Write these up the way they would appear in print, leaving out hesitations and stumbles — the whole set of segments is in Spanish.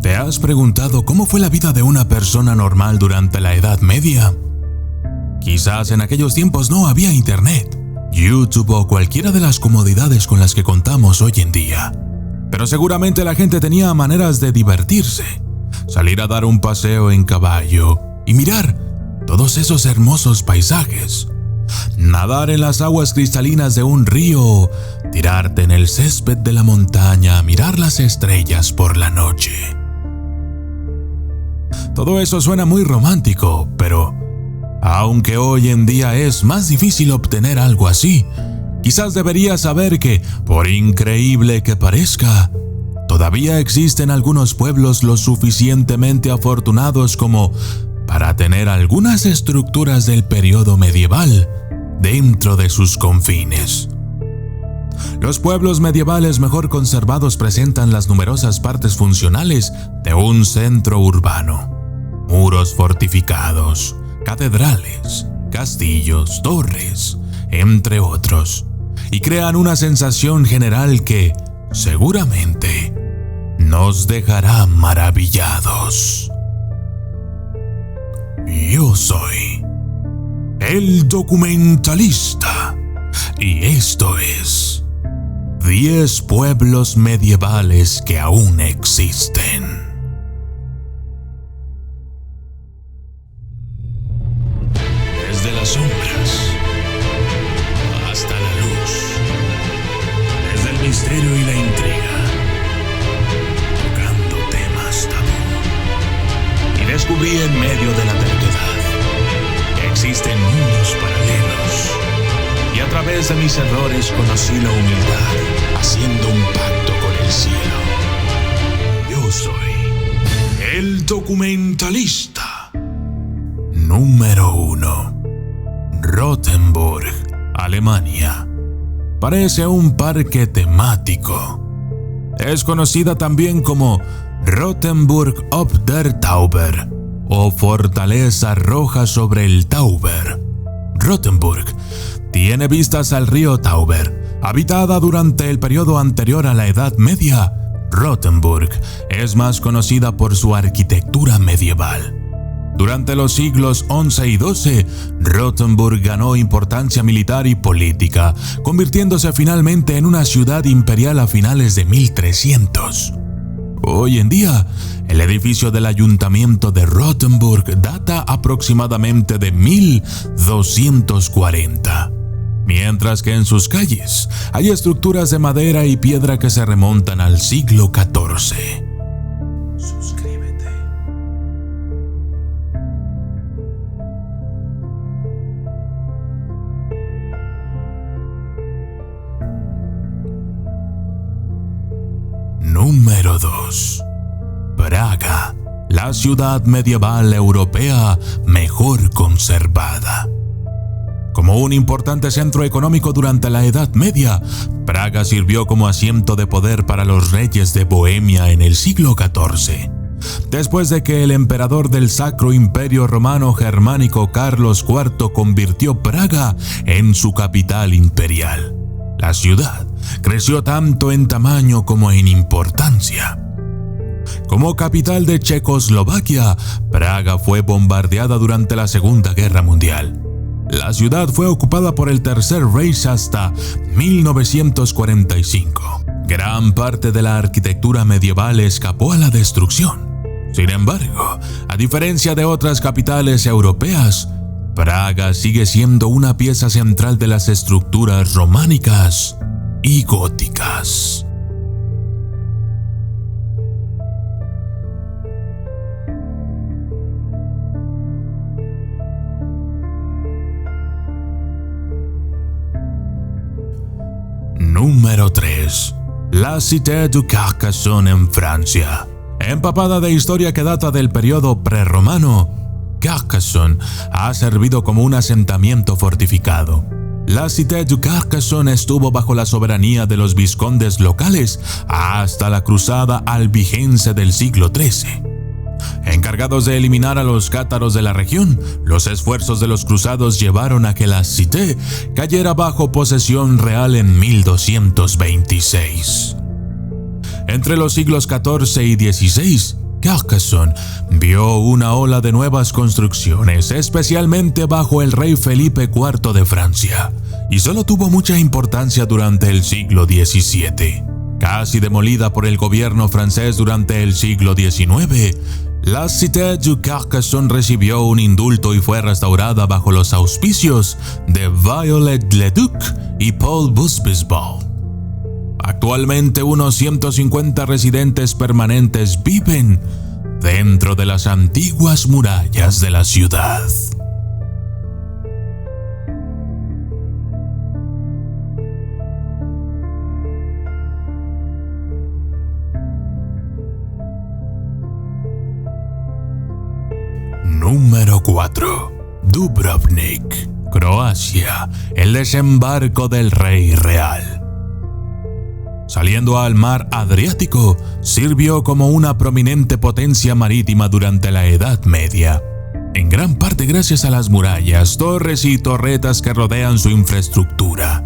¿Te has preguntado cómo fue la vida de una persona normal durante la Edad Media? Quizás en aquellos tiempos no había Internet, YouTube o cualquiera de las comodidades con las que contamos hoy en día. Pero seguramente la gente tenía maneras de divertirse, salir a dar un paseo en caballo y mirar todos esos hermosos paisajes, nadar en las aguas cristalinas de un río, tirarte en el césped de la montaña a mirar las estrellas por la noche. Todo eso suena muy romántico, pero aunque hoy en día es más difícil obtener algo así, quizás deberías saber que, por increíble que parezca, todavía existen algunos pueblos lo suficientemente afortunados como para tener algunas estructuras del periodo medieval dentro de sus confines. Los pueblos medievales mejor conservados presentan las numerosas partes funcionales de un centro urbano: muros fortificados, catedrales, castillos, torres, entre otros, y crean una sensación general que, seguramente, nos dejará maravillados. Yo soy el documentalista, y esto es 10 pueblos medievales que aún existen. Desde las sombras hasta la luz, desde el misterio y la intriga, tocando temas tabú. Y descubrí en medio de la terquedad que existen mundos paralelos. Y a través de mis errores conocí la humildad, haciendo un pacto con el cielo. Yo soy el documentalista. Número 1. Rothenburg, Alemania. Parece un parque temático. Es conocida también como Rothenburg ob der Tauber o Fortaleza Roja sobre el Tauber. Rothenburg tiene vistas al río Tauber. Habitada durante el periodo anterior a la Edad Media, Rothenburg es más conocida por su arquitectura medieval. Durante los siglos XI y XII, Rothenburg ganó importancia militar y política, convirtiéndose finalmente en una ciudad imperial a finales de 1300. Hoy en día, el edificio del ayuntamiento de Rothenburg data aproximadamente de 1240, mientras que en sus calles hay estructuras de madera y piedra que se remontan al siglo XIV. Suscríbete. Número 2. Praga, la ciudad medieval europea mejor conservada. Como un importante centro económico durante la Edad Media, Praga sirvió como asiento de poder para los reyes de Bohemia en el siglo XIV. Después de que el emperador del Sacro Imperio Romano Germánico Carlos IV convirtió Praga en su capital imperial, la ciudad creció tanto en tamaño como en importancia. Como capital de Checoslovaquia, Praga fue bombardeada durante la Segunda Guerra Mundial. La ciudad fue ocupada por el Tercer Reich hasta 1945. Gran parte de la arquitectura medieval escapó a la destrucción. Sin embargo, a diferencia de otras capitales europeas, Praga sigue siendo una pieza central de las estructuras románicas y góticas. Número 3. La Cité du Carcassonne en Francia. Empapada de historia que data del periodo prerromano, Carcassonne ha servido como un asentamiento fortificado. La Cité du Carcassonne estuvo bajo la soberanía de los vizcondes locales hasta la cruzada albigense del siglo XIII. Encargados de eliminar a los cátaros de la región, los esfuerzos de los cruzados llevaron a que la Cité cayera bajo posesión real en 1226. Entre los siglos XIV y XVI, Carcassonne vio una ola de nuevas construcciones, especialmente bajo el rey Felipe IV de Francia, y solo tuvo mucha importancia durante el siglo XVII. Casi demolida por el gobierno francés durante el siglo XIX, la Cité du Carcassonne recibió un indulto y fue restaurada bajo los auspicios de Viollet-le-Duc y Paul Busbizbal. Actualmente unos 150 residentes permanentes viven dentro de las antiguas murallas de la ciudad. Número 4. Dubrovnik, Croacia, el desembarco del Rey Real. Saliendo al mar Adriático, sirvió como una prominente potencia marítima durante la Edad Media, en gran parte gracias a las murallas, torres y torretas que rodean su infraestructura.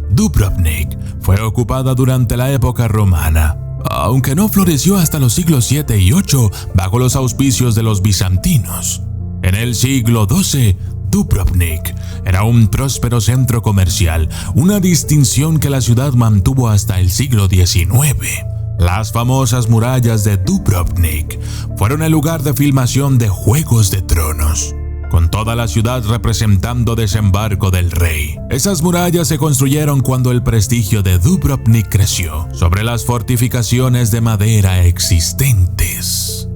Dubrovnik fue ocupada durante la época romana, aunque no floreció hasta los siglos VII y VIII bajo los auspicios de los bizantinos. En el siglo XII, Dubrovnik era un próspero centro comercial, una distinción que la ciudad mantuvo hasta el siglo XIX. Las famosas murallas de Dubrovnik fueron el lugar de filmación de Juegos de Tronos, con toda la ciudad representando desembarco del rey. Esas murallas se construyeron cuando el prestigio de Dubrovnik creció sobre las fortificaciones de madera existentes.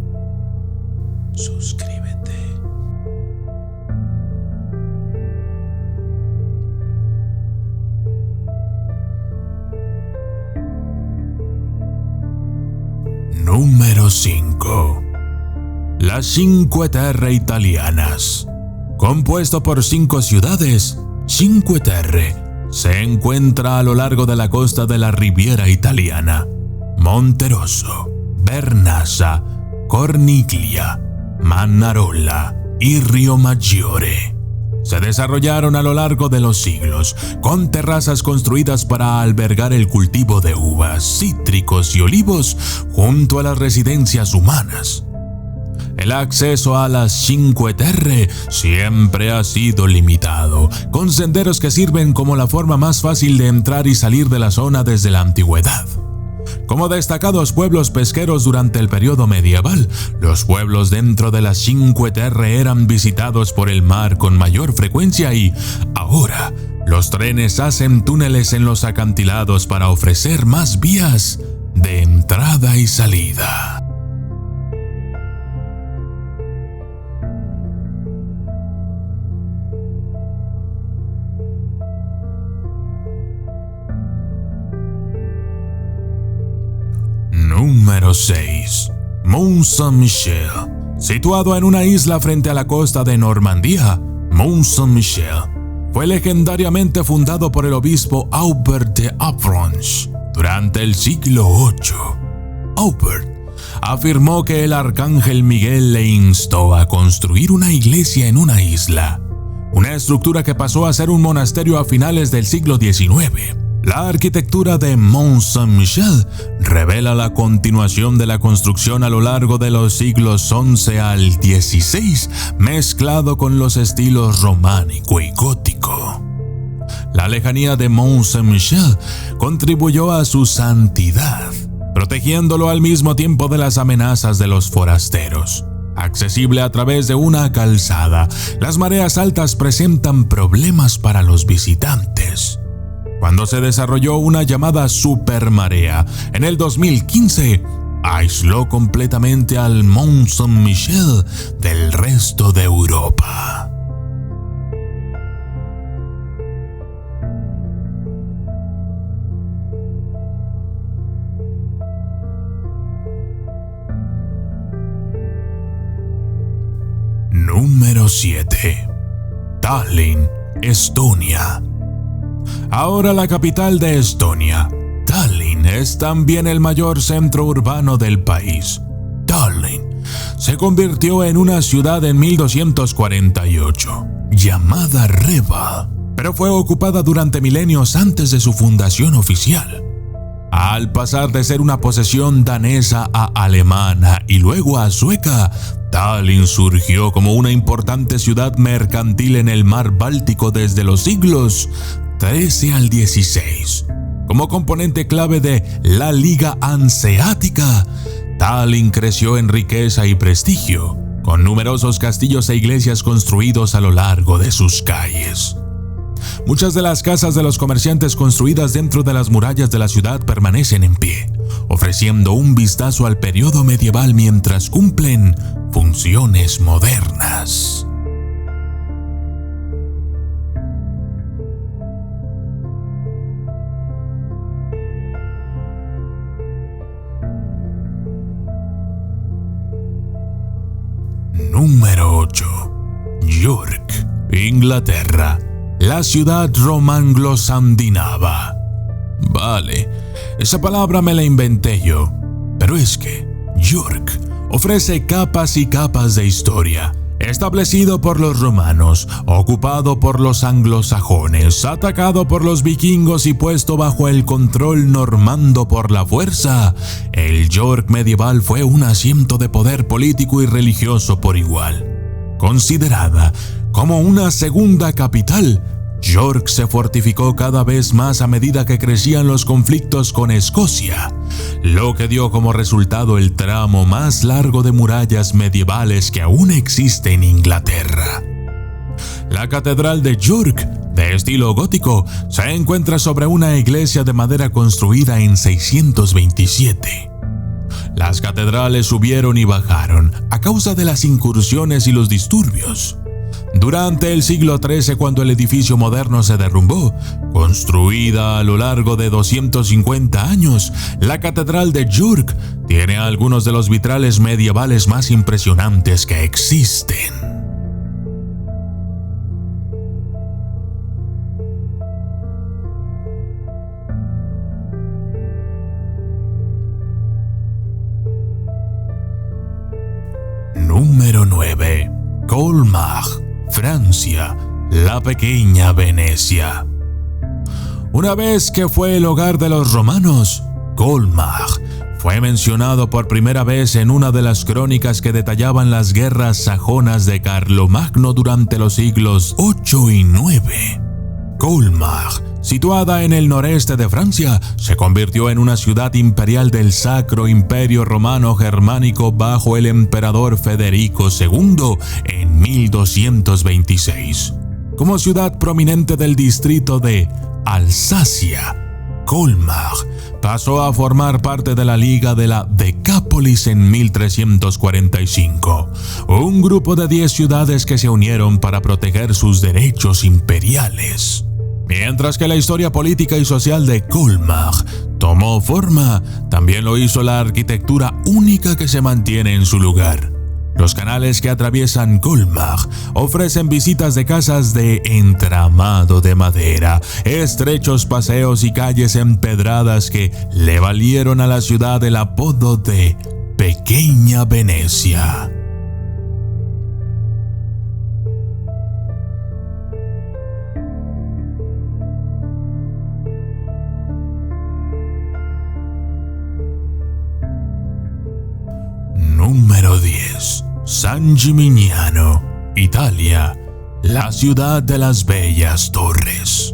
Suscríbete. Número 5. Las Cinque Terre italianas. Compuesto por 5 ciudades, Cinque Terre se encuentra a lo largo de la costa de la Riviera italiana. Monterosso, Vernazza, Corniglia, Mannarola y Riomaggiore se desarrollaron a lo largo de los siglos, con terrazas construidas para albergar el cultivo de uvas, cítricos y olivos junto a las residencias humanas. El acceso a las Cinque Terre siempre ha sido limitado, con senderos que sirven como la forma más fácil de entrar y salir de la zona desde la antigüedad. Como destacados pueblos pesqueros durante el periodo medieval, los pueblos dentro de las Cinque Terre eran visitados por el mar con mayor frecuencia y, ahora, los trenes hacen túneles en los acantilados para ofrecer más vías de entrada y salida. Número 6. Mont Saint-Michel. Situado en una isla frente a la costa de Normandía, Mont Saint-Michel fue legendariamente fundado por el obispo Aubert de Avranches durante el siglo VIII. Aubert afirmó que el arcángel Miguel le instó a construir una iglesia en una isla, una estructura que pasó a ser un monasterio a finales del siglo XIX. La arquitectura de Mont Saint-Michel revela la continuación de la construcción a lo largo de los siglos XI al XVI, mezclado con los estilos románico y gótico. La lejanía de Mont Saint-Michel contribuyó a su santidad, protegiéndolo al mismo tiempo de las amenazas de los forasteros. Accesible a través de una calzada, las mareas altas presentan problemas para los visitantes. Cuando se desarrolló una llamada supermarea en el 2015, aisló completamente al Mont Saint-Michel del resto de Europa. Número 7. Tallinn, Estonia. Ahora la capital de Estonia, Tallinn es también el mayor centro urbano del país. Tallinn se convirtió en una ciudad en 1248, llamada Reval, pero fue ocupada durante milenios antes de su fundación oficial. Al pasar de ser una posesión danesa a alemana y luego a sueca, Tallinn surgió como una importante ciudad mercantil en el mar Báltico desde los siglos XIII al XVI. Como componente clave de la Liga Hanseática, Tallinn creció en riqueza y prestigio, con numerosos castillos e iglesias construidos a lo largo de sus calles. Muchas de las casas de los comerciantes construidas dentro de las murallas de la ciudad permanecen en pie, ofreciendo un vistazo al periodo medieval mientras cumplen funciones modernas. Número 8. York, Inglaterra. La ciudad romanglo-sandinava. Vale, esa palabra me la inventé yo, pero es que York ofrece capas y capas de historia. Establecido por los romanos, ocupado por los anglosajones, atacado por los vikingos y puesto bajo el control normando por la fuerza, el York medieval fue un asiento de poder político y religioso por igual. Considerada como una segunda capital, York se fortificó cada vez más a medida que crecían los conflictos con Escocia, lo que dio como resultado el tramo más largo de murallas medievales que aún existe en Inglaterra. La Catedral de York, de estilo gótico, se encuentra sobre una iglesia de madera construida en 627. Las catedrales subieron y bajaron a causa de las incursiones y los disturbios. Durante el siglo XIII, cuando el edificio moderno se derrumbó, construida a lo largo de 250 años, la Catedral de York tiene algunos de los vitrales medievales más impresionantes que existen. Número 9. Colmar, Francia, la pequeña Venecia. Una vez que fue el hogar de los romanos, Colmar fue mencionado por primera vez en una de las crónicas que detallaban las guerras sajonas de Carlomagno durante los siglos 8 y 9. Colmar, situada en el noreste de Francia, se convirtió en una ciudad imperial del Sacro Imperio Romano Germánico bajo el emperador Federico II en 1226. Como ciudad prominente del distrito de Alsacia, Colmar pasó a formar parte de la Liga de la Decápolis en 1345, un grupo de 10 ciudades que se unieron para proteger sus derechos imperiales. Mientras que la historia política y social de Colmar tomó forma, también lo hizo la arquitectura única que se mantiene en su lugar. Los canales que atraviesan Colmar ofrecen visitas de casas de entramado de madera, estrechos paseos y calles empedradas que le valieron a la ciudad el apodo de Pequeña Venecia. Número 10. San Gimignano, Italia, la ciudad de las bellas torres.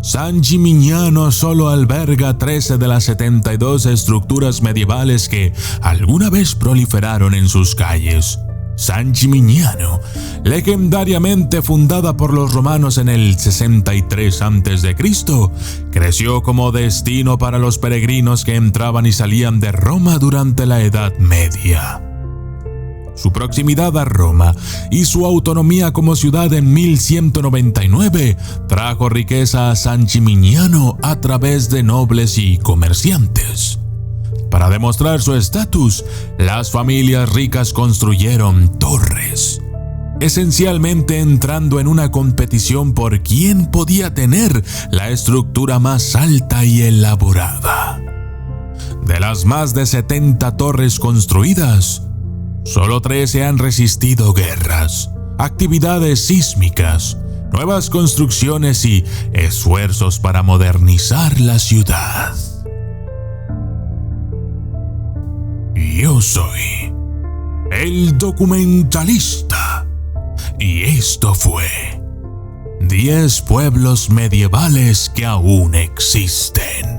San Gimignano solo alberga 13 de las 72 estructuras medievales que alguna vez proliferaron en sus calles. San Gimignano, legendariamente fundada por los romanos en el 63 a.C., creció como destino para los peregrinos que entraban y salían de Roma durante la Edad Media. Su proximidad a Roma y su autonomía como ciudad en 1199 trajo riqueza a San Gimignano a través de nobles y comerciantes. Para demostrar su estatus, las familias ricas construyeron torres, esencialmente entrando en una competición por quién podía tener la estructura más alta y elaborada. De las más de 70 torres construidas, solo 13 han resistido guerras, actividades sísmicas, nuevas construcciones y esfuerzos para modernizar la ciudad. Yo soy el documentalista y esto fue 10 pueblos medievales que aún existen.